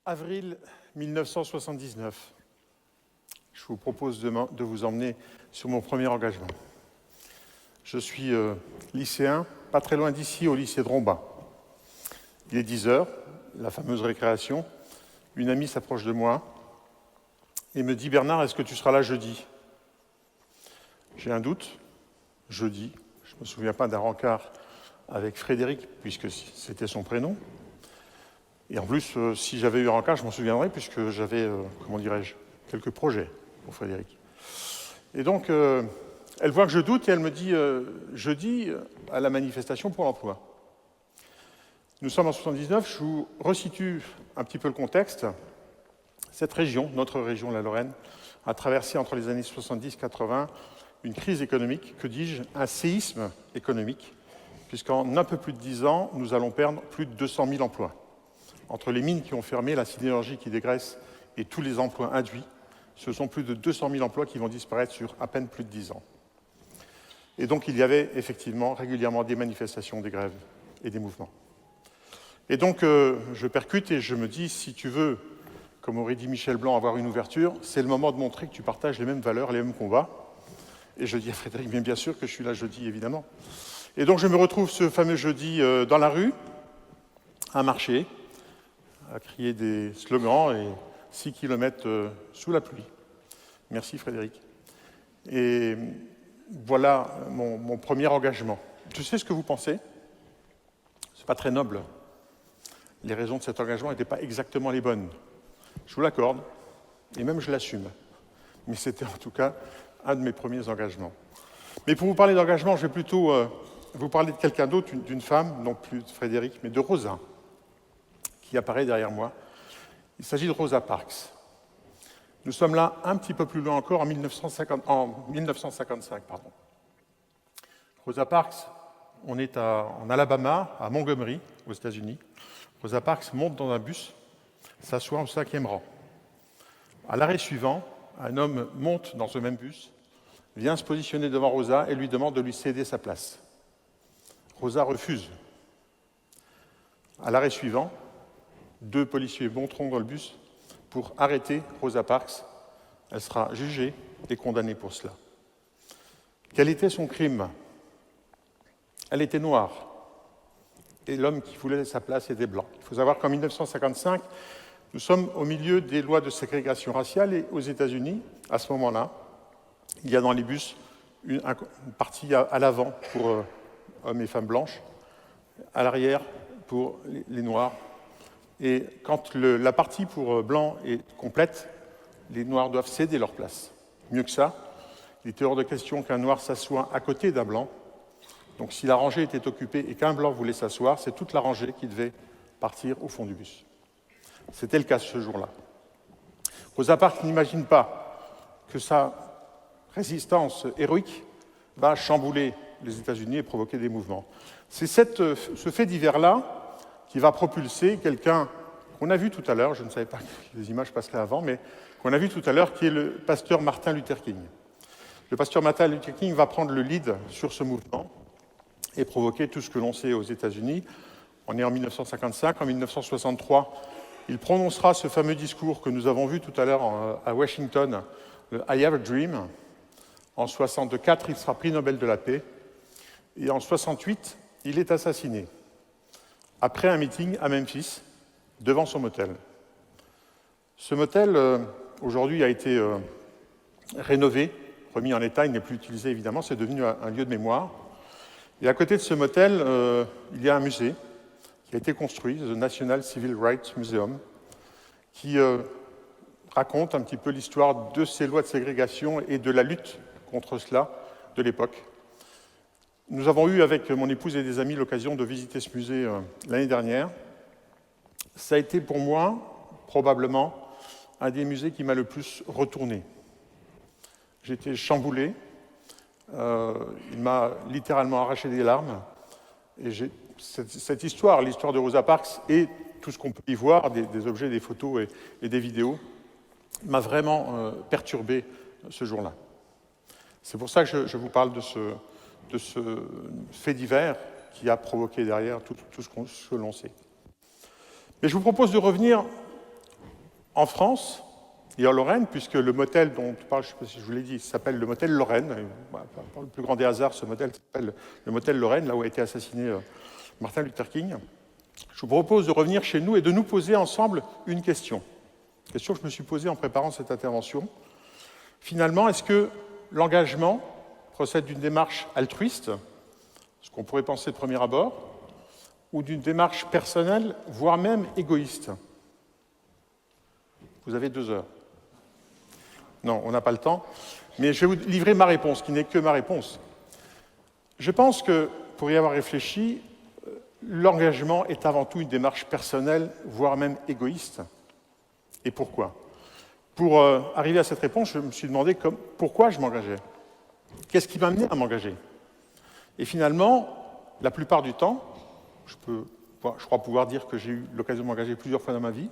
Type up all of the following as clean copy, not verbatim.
Avril 1979. Je vous propose de vous emmener sur mon premier engagement. Je suis lycéen, pas très loin d'ici, au lycée de Rombin. Il est 10 heures, la fameuse récréation. Une amie s'approche de moi et me dit « Bernard, est-ce que tu seras là jeudi ?» J'ai un doute. Jeudi, je ne me souviens pas d'un rencard avec Frédéric, puisque c'était son prénom. Et en plus, si j'avais eu un rencard, je m'en souviendrais, puisque j'avais, comment dirais-je, quelques projets pour Frédéric. Et donc, elle voit que je doute et elle me dit jeudi à la manifestation pour l'emploi. Nous sommes en 79, je vous resitue un petit peu le contexte. Cette région, notre région, la Lorraine, a traversé entre les années 70 et 80 une crise économique, que dis-je, un séisme économique, puisqu'en un peu plus de 10 ans, nous allons perdre plus de 200 000 emplois. Entre les mines qui ont fermé, la sidérurgie qui dégraisse et tous les emplois induits, ce sont plus de 200 000 emplois qui vont disparaître sur à peine plus de 10 ans. Et donc, il y avait effectivement régulièrement des manifestations, des grèves et des mouvements. Et donc, je percute et je me dis, si tu veux, comme aurait dit Michel Blanc, avoir une ouverture, c'est le moment de montrer que tu partages les mêmes valeurs, les mêmes combats. Et je dis à Frédéric, bien sûr que je suis là jeudi, évidemment. Et donc, je me retrouve ce fameux jeudi dans la rue, à marcher, à crier des slogans et 6 km sous la pluie. Merci Frédéric. Et voilà mon premier engagement. Je sais ce que vous pensez. C'est pas très noble. Les raisons de cet engagement n'étaient pas exactement les bonnes. Je vous l'accorde, et même je l'assume. Mais c'était en tout cas un de mes premiers engagements. Mais pour vous parler d'engagement, je vais plutôt vous parler de quelqu'un d'autre, d'une femme, non plus de Frédéric, mais de Rosa, qui apparaît derrière moi. Il s'agit de Rosa Parks. Nous sommes là un petit peu plus loin encore, en 1955. Rosa Parks, on est en Alabama, à Montgomery, aux États-Unis. Rosa Parks monte dans un bus, s'assoit au 5e rang. À l'arrêt suivant, un homme monte dans ce même bus, vient se positionner devant Rosa et lui demande de lui céder sa place. Rosa refuse. À l'arrêt suivant, 2 policiers monteront dans le bus pour arrêter Rosa Parks. Elle sera jugée et condamnée pour cela. Quel était son crime? Elle était noire et l'homme qui voulait sa place était blanc. Il faut savoir qu'en 1955, nous sommes au milieu des lois de ségrégation raciale et aux États-Unis, à ce moment-là, il y a dans les bus une partie à l'avant pour hommes et femmes blanches, à l'arrière pour les noirs. Et quand la partie pour blanc est complète, les noirs doivent céder leur place. Mieux que ça, il était hors de question qu'un noir s'assoie à côté d'un blanc. Donc si la rangée était occupée et qu'un blanc voulait s'asseoir, c'est toute la rangée qui devait partir au fond du bus. C'était le cas ce jour-là. Rosa Parks n'imagine pas que sa résistance héroïque va chambouler les États-Unis et provoquer des mouvements. C'est ce fait divers-là qui va propulser quelqu'un qu'on a vu tout à l'heure, je ne savais pas que les images passeraient avant, mais qu'on a vu tout à l'heure, qui est le pasteur Martin Luther King. Le pasteur Martin Luther King va prendre le lead sur ce mouvement et provoquer tout ce que l'on sait aux États-Unis. On est en 1955, en 1963, il prononcera ce fameux discours que nous avons vu tout à l'heure à Washington, le I Have a Dream. En 1964, il sera prix Nobel de la paix. Et en 1968, il est assassiné, après un meeting à Memphis, devant son motel. Ce motel, aujourd'hui, a été rénové, remis en état, il n'est plus utilisé évidemment, c'est devenu un lieu de mémoire. Et à côté de ce motel, il y a un musée qui a été construit, The National Civil Rights Museum, qui raconte un petit peu l'histoire de ces lois de ségrégation et de la lutte contre cela de l'époque. Nous avons eu, avec mon épouse et des amis, l'occasion de visiter ce musée l'année dernière. Ça a été pour moi, probablement, un des musées qui m'a le plus retourné. J'étais chamboulé, il m'a littéralement arraché des larmes, et cette histoire, l'histoire de Rosa Parks et tout ce qu'on peut y voir, des objets, des photos et des vidéos, m'a vraiment perturbé ce jour-là. C'est pour ça que je vous parle de ce fait divers qui a provoqué derrière tout ce que l'on sait. Mais je vous propose de revenir En France et en Lorraine, puisque le motel dont on parle, je ne sais pas si je vous l'ai dit, s'appelle le motel Lorraine. Par le plus grand des hasards, ce motel s'appelle le motel Lorraine, là où a été assassiné Martin Luther King. Je vous propose de revenir chez nous et de nous poser ensemble une question. Question que je me suis posée en préparant cette intervention. Finalement, est-ce que l'engagement procède d'une démarche altruiste, ce qu'on pourrait penser de premier abord, ou d'une démarche personnelle, voire même égoïste? Vous avez 2 heures. Non, on n'a pas le temps, mais je vais vous livrer ma réponse, qui n'est que ma réponse. Je pense que, pour y avoir réfléchi, l'engagement est avant tout une démarche personnelle, voire même égoïste. Et pourquoi? Pour arriver à cette réponse, je me suis demandé pourquoi je m'engageais. Qu'est-ce qui m'a amené à m'engager? Et finalement, la plupart du temps, je crois pouvoir dire que j'ai eu l'occasion de m'engager plusieurs fois dans ma vie,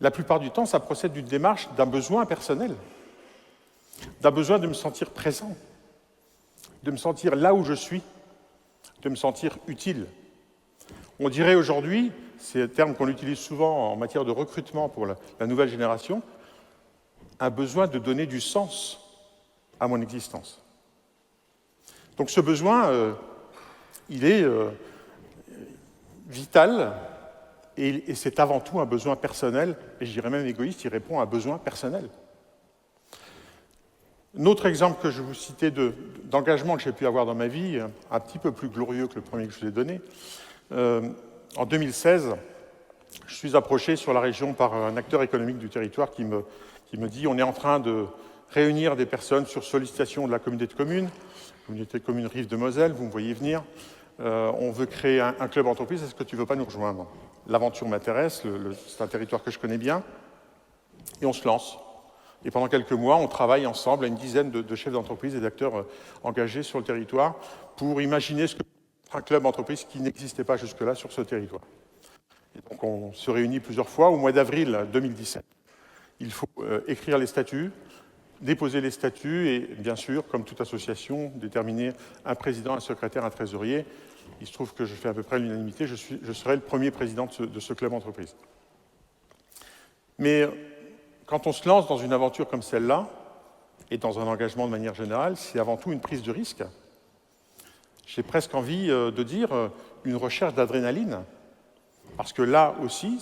la plupart du temps, ça procède d'une démarche, d'un besoin personnel, d'un besoin de me sentir présent, de me sentir là où je suis, de me sentir utile. On dirait aujourd'hui, c'est un terme qu'on utilise souvent en matière de recrutement pour la nouvelle génération, un besoin de donner du sens à mon existence. Donc ce besoin, il est vital et c'est avant tout un besoin personnel, et je dirais même égoïste, il répond à un besoin personnel. Un autre exemple que je vous citais d'engagement que j'ai pu avoir dans ma vie, un petit peu plus glorieux que le premier que je vous ai donné, en 2016, je suis approché sur la région par un acteur économique du territoire qui me dit « On est en train de réunir des personnes sur sollicitation de la communauté de communes Rive de Moselle, vous me voyez venir, on veut créer un club entreprise, est-ce que tu ne veux pas nous rejoindre ?» L'aventure m'intéresse, c'est un territoire que je connais bien, et on se lance. Et pendant quelques mois, on travaille ensemble à une dizaine de chefs d'entreprise et d'acteurs engagés sur le territoire pour imaginer ce que un club entreprise qui n'existait pas jusque-là sur ce territoire. Et donc on se réunit plusieurs fois. Au mois d'avril 2017, il faut écrire les statuts, déposer les statuts et, bien sûr, comme toute association, déterminer un président, un secrétaire, un trésorier. Il se trouve que je fais à peu près l'unanimité, je serai le premier président de ce club entreprise. Mais quand on se lance dans une aventure comme celle-là, et dans un engagement de manière générale, c'est avant tout une prise de risque. J'ai presque envie de dire une recherche d'adrénaline, parce que là aussi,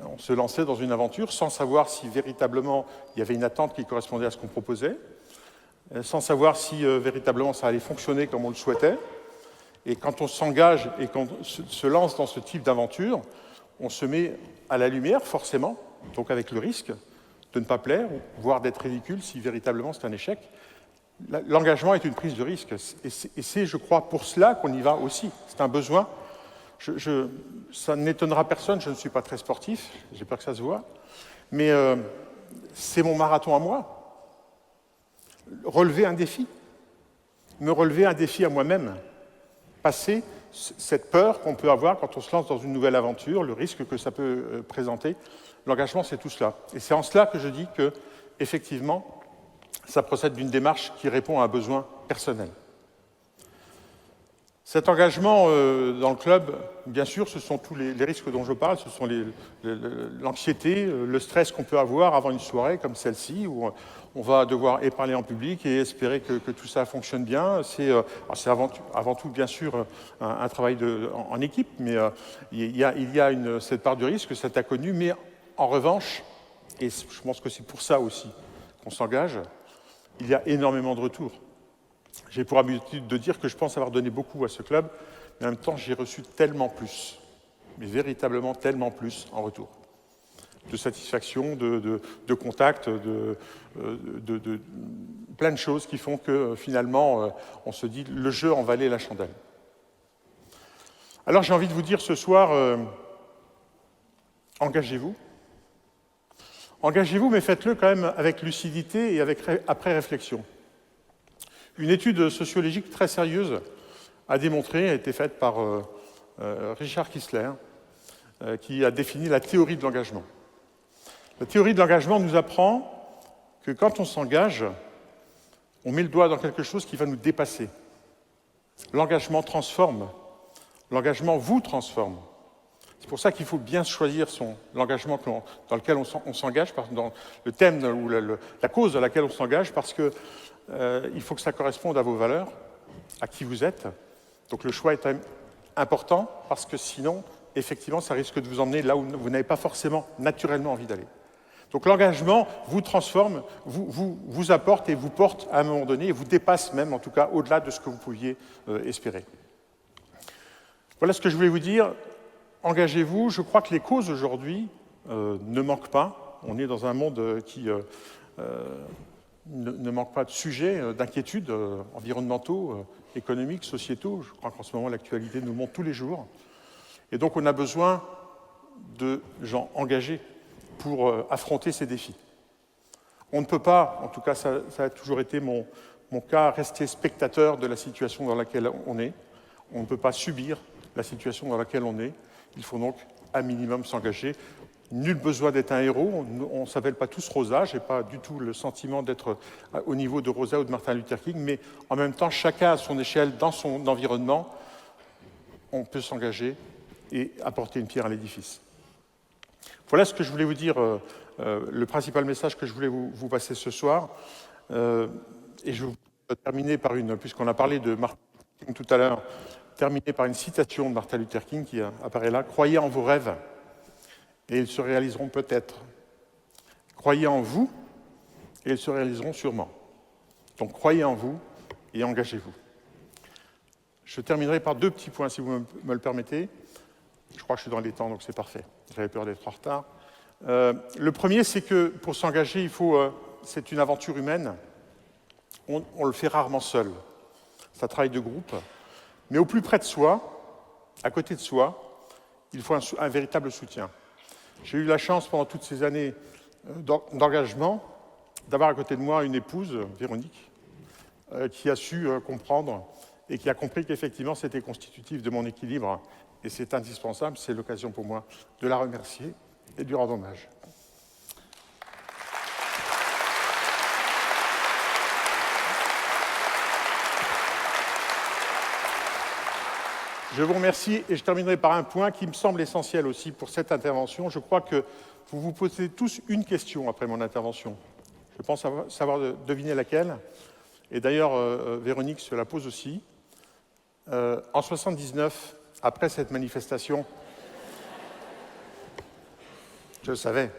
on se lançait dans une aventure sans savoir si véritablement il y avait une attente qui correspondait à ce qu'on proposait, sans savoir si véritablement ça allait fonctionner comme on le souhaitait. Et quand on s'engage et qu'on se lance dans ce type d'aventure, on se met à la lumière, forcément, donc avec le risque de ne pas plaire, voire d'être ridicule si véritablement c'est un échec. L'engagement est une prise de risque, et c'est, je crois, pour cela qu'on y va aussi. C'est un besoin. Ça n'étonnera personne, je ne suis pas très sportif, j'ai peur que ça se voit, mais c'est mon marathon à moi. Relever un défi, me relever un défi à moi-même, passer cette peur qu'on peut avoir quand on se lance dans une nouvelle aventure, le risque que ça peut présenter. L'engagement, c'est tout cela. Et c'est en cela que je dis que, effectivement, ça procède d'une démarche qui répond à un besoin personnel. Cet engagement dans le club, bien sûr, ce sont tous les risques dont je parle, ce sont l'anxiété, le stress qu'on peut avoir avant une soirée comme celle-ci, où on va devoir parler en public et espérer que tout ça fonctionne bien. C'est avant tout, bien sûr, un travail en équipe, mais il y a cette part de risque, cet inconnu, mais en revanche, et je pense que c'est pour ça aussi qu'on s'engage, il y a énormément de retours. J'ai pour habitude de dire que je pense avoir donné beaucoup à ce club, mais en même temps, j'ai reçu tellement plus, mais véritablement tellement plus en retour. De satisfaction, de contact, de plein de choses qui font que finalement, on se dit le jeu en valait la chandelle. Alors j'ai envie de vous dire ce soir, engagez-vous. Engagez-vous, mais faites-le quand même avec lucidité et après réflexion. Une étude sociologique très sérieuse a été faite par Richard Kistler, qui a défini la théorie de l'engagement. La théorie de l'engagement nous apprend que quand on s'engage, on met le doigt dans quelque chose qui va nous dépasser. L'engagement transforme. L'engagement vous transforme. C'est pour ça qu'il faut bien choisir l'engagement dans lequel on s'engage, dans le thème ou la cause dans laquelle on s'engage, parce que il faut que ça corresponde à vos valeurs, à qui vous êtes. Donc le choix est important, parce que sinon, effectivement, ça risque de vous emmener là où vous n'avez pas forcément naturellement envie d'aller. Donc l'engagement vous transforme, vous apporte et vous porte à un moment donné, et vous dépasse même, en tout cas, au-delà de ce que vous pouviez espérer. Voilà ce que je voulais vous dire. Engagez-vous. Je crois que les causes aujourd'hui ne manquent pas. On est dans un monde qui ne manque pas de sujets, d'inquiétudes environnementaux, économiques, sociétaux. Je crois qu'en ce moment, l'actualité nous montre tous les jours. Et donc, on a besoin de gens engagés pour affronter ces défis. On ne peut pas, en tout cas ça a toujours été mon cas, rester spectateur de la situation dans laquelle on est. On ne peut pas subir la situation dans laquelle on est. Il faut donc, à minimum, s'engager. Nul besoin d'être un héros. On ne s'appelle pas tous Rosa. Je n'ai pas du tout le sentiment d'être au niveau de Rosa ou de Martin Luther King, mais en même temps, chacun à son échelle, dans son environnement, on peut s'engager et apporter une pierre à l'édifice. Voilà ce que je voulais vous dire, le principal message que je voulais vous passer ce soir. Et je vais terminer par puisqu'on a parlé de Martin Luther King tout à l'heure, terminer par une citation de Martin Luther King qui apparaît là. « Croyez en vos rêves et ils se réaliseront peut-être. Croyez en vous et ils se réaliseront sûrement. Donc croyez en vous et engagez-vous. » Je terminerai par 2 petits points, si vous me le permettez. Je crois que je suis dans les temps, donc c'est parfait. J'avais peur d'être en retard. Le premier, c'est que pour s'engager, c'est une aventure humaine. On le fait rarement seul. C'est un travail de groupe. Mais au plus près de soi, à côté de soi, il faut un véritable soutien. J'ai eu la chance, pendant toutes ces années d'engagement, d'avoir à côté de moi une épouse, Véronique, qui a su comprendre et qui a compris qu'effectivement, c'était constitutif de mon équilibre. Et c'est indispensable, c'est l'occasion pour moi de la remercier et de lui rendre hommage. Je vous remercie et je terminerai par un point qui me semble essentiel aussi pour cette intervention. Je crois que vous vous posez tous une question après mon intervention. Je pense savoir deviner laquelle. Et d'ailleurs, Véronique se la pose aussi. En 1979, après cette manifestation, je le savais,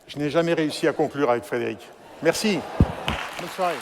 je n'ai jamais réussi à conclure avec Frédéric. Merci. Bonne soirée.